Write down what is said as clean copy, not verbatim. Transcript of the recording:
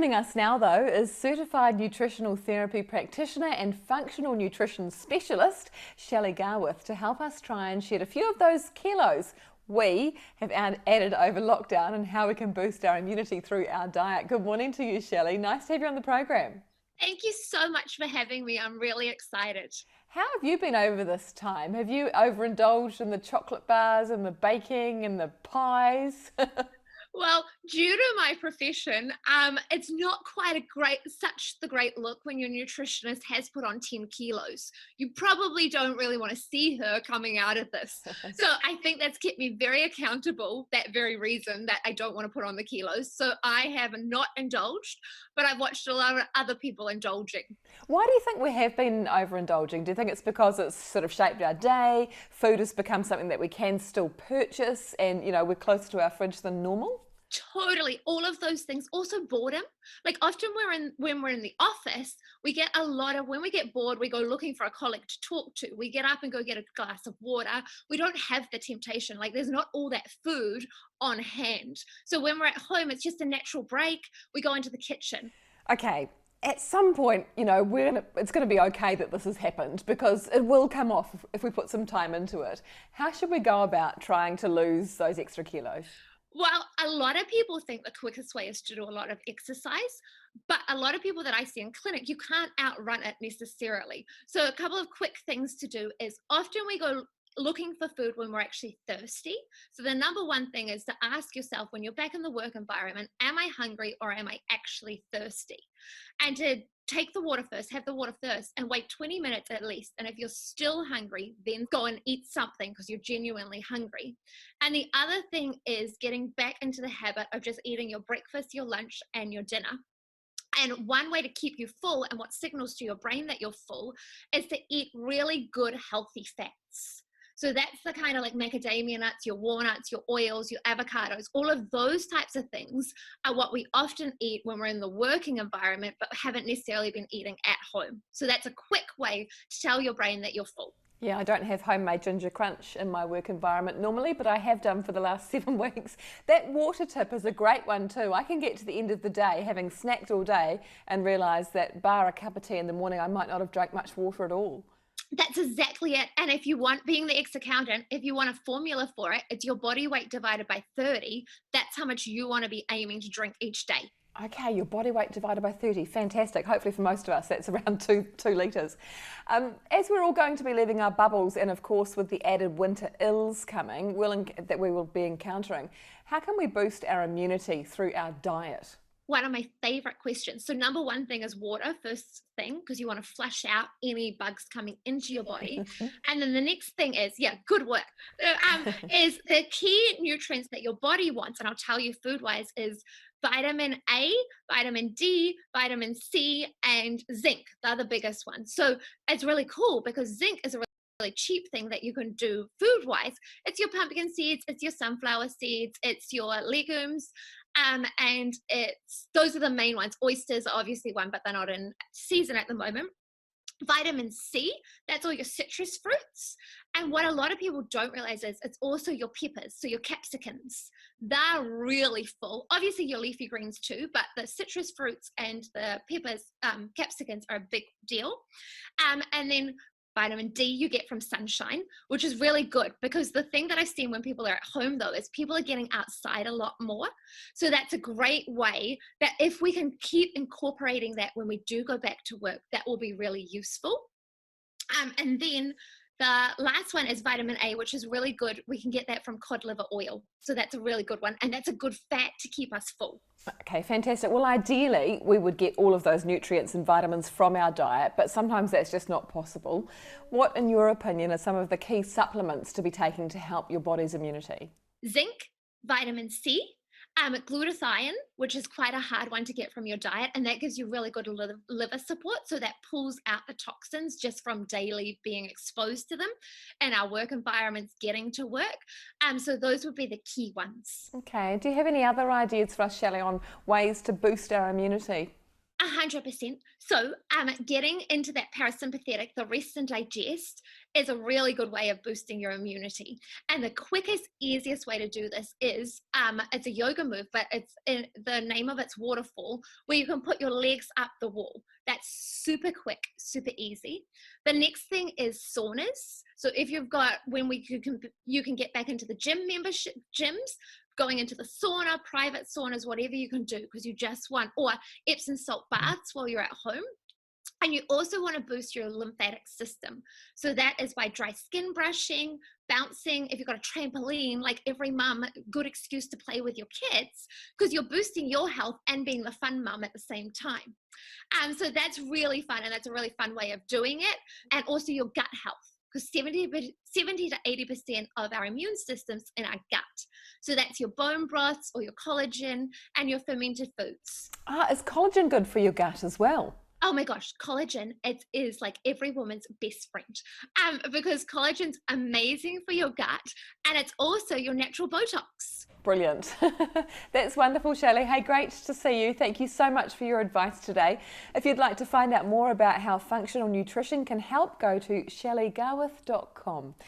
Joining us now, though, is certified nutritional therapy practitioner and functional nutrition specialist, Shelley Gawith, to help us try and shed a few of those kilos we have added over lockdown and how we can boost our immunity through our diet. Good morning to you, Shelley. Nice to have you on the program. Thank you so much for having me. I'm really excited. How have you been over this time? Have you overindulged in the chocolate bars and the baking and the pies? Well, due to my profession, it's not quite such the great look when your nutritionist has put on 10 kilos. You probably don't really want to see her coming out of this. So I think that's kept me very accountable, that very reason that I don't want to put on the kilos. So I have not indulged, but I've watched a lot of other people indulging. Why do you think we have been overindulging? Do you think it's because it's sort of shaped our day? Food has become something that we can still purchase and, you know, we're closer to our fridge than normal? Totally, all of those things. Also boredom. Like often when we're in the office, we get a lot of, when we get bored, we go looking for a colleague to talk to. We get up and go get a glass of water. We don't have the temptation. Like there's not all that food on hand. So when we're at home, it's just a natural break. We go into the kitchen. Okay. At some point, you know, it's going to be okay that this has happened because it will come off if we put some time into it. How should we go about trying to lose those extra kilos? Well, a lot of people think the quickest way is to do a lot of exercise, but a lot of people that I see in clinic, you can't outrun it necessarily. So a couple of quick things to do is often we go looking for food when we're actually thirsty. So the number one thing is to ask yourself when you're back in the work environment, am I hungry or am I actually thirsty? And to take the water first, have the water first and wait 20 minutes at least. And if you're still hungry, then go and eat something because you're genuinely hungry. And the other thing is getting back into the habit of just eating your breakfast, your lunch and your dinner. And one way to keep you full and what signals to your brain that you're full is to eat really good, healthy fats. So that's the kind of like macadamia nuts, your walnuts, your oils, your avocados, all of those types of things are what we often eat when we're in the working environment, but haven't necessarily been eating at home. So that's a quick way to tell your brain that you're full. Yeah, I don't have homemade ginger crunch in my work environment normally, but I have done for the last 7 weeks. That water tip is a great one too. I can get to the end of the day having snacked all day and realise that bar a cup of tea in the morning, I might not have drank much water at all. That's exactly it. And if you want, being the ex-accountant, if you want a formula for it, it's your body weight divided by 30. That's how much you want to be aiming to drink each day. Okay, your body weight divided by 30. Fantastic. Hopefully for most of us, that's around two litres. As we're all going to be leaving our bubbles and of course with the added winter ills coming that we will be encountering, how can we boost our immunity through our diet? One of my favorite questions. So number one thing is water, first thing, because you want to flush out any bugs coming into your body. And then the next thing is, yeah, good work, is the key nutrients that your body wants. And I'll tell you food-wise is vitamin A, vitamin D, vitamin C, and zinc. They're the biggest ones. So it's really cool because zinc is a really cheap thing that you can do food-wise. It's your pumpkin seeds, it's your sunflower seeds, it's your legumes. And those are the main ones. Oysters are obviously one, but they're not in season at the moment. Vitamin C, that's all your citrus fruits. And what a lot of people don't realize is it's also your peppers, so your capsicums. They're really full. Obviously your leafy greens too, but the citrus fruits and the peppers, capsicums are a big deal. And then vitamin D you get from sunshine, which is really good because the thing that I've seen when people are at home though is people are getting outside a lot more. So that's a great way that if we can keep incorporating that when we do go back to work, that will be really useful. And then the last one is vitamin A, which is really good. We can get that from cod liver oil. So that's a really good one. And that's a good fat to keep us full. Okay, fantastic. Well, ideally, we would get all of those nutrients and vitamins from our diet, but sometimes that's just not possible. What, in your opinion, are some of the key supplements to be taking to help your body's immunity? Zinc, vitamin C, glutathione, which is quite a hard one to get from your diet, and that gives you really good liver support, so that pulls out the toxins just from daily being exposed to them and our work environments getting to work. So those would be the key ones. Okay, do you have any other ideas for us, Shelley, on ways to boost our immunity? 100%. So getting into that parasympathetic, the rest and digest, is a really good way of boosting your immunity. And the quickest, easiest way to do this is, it's a yoga move, but the name of it's waterfall, where you can put your legs up the wall. That's super quick, super easy. The next thing is saunas. So if you've got, you can get back into the gym membership gyms, going into the sauna, private saunas, whatever you can do, because you just want, or Epsom salt baths while you're at home. And you also want to boost your lymphatic system. So that is by dry skin brushing, bouncing. If you've got a trampoline, like every mum, good excuse to play with your kids, because you're boosting your health and being the fun mum at the same time. So that's really fun, and that's a really fun way of doing it. And also your gut health, because 70 to 80% of our immune system's in our gut. So that's your bone broths or your collagen and your fermented foods. Is collagen good for your gut as well? Oh my gosh, collagen, it is like every woman's best friend, because collagen's amazing for your gut, and it's also your natural Botox. Brilliant. That's wonderful, Shelley. Hey, great to see you. Thank you so much for your advice today. If you'd like to find out more about how functional nutrition can help, go to shelleygawith.com.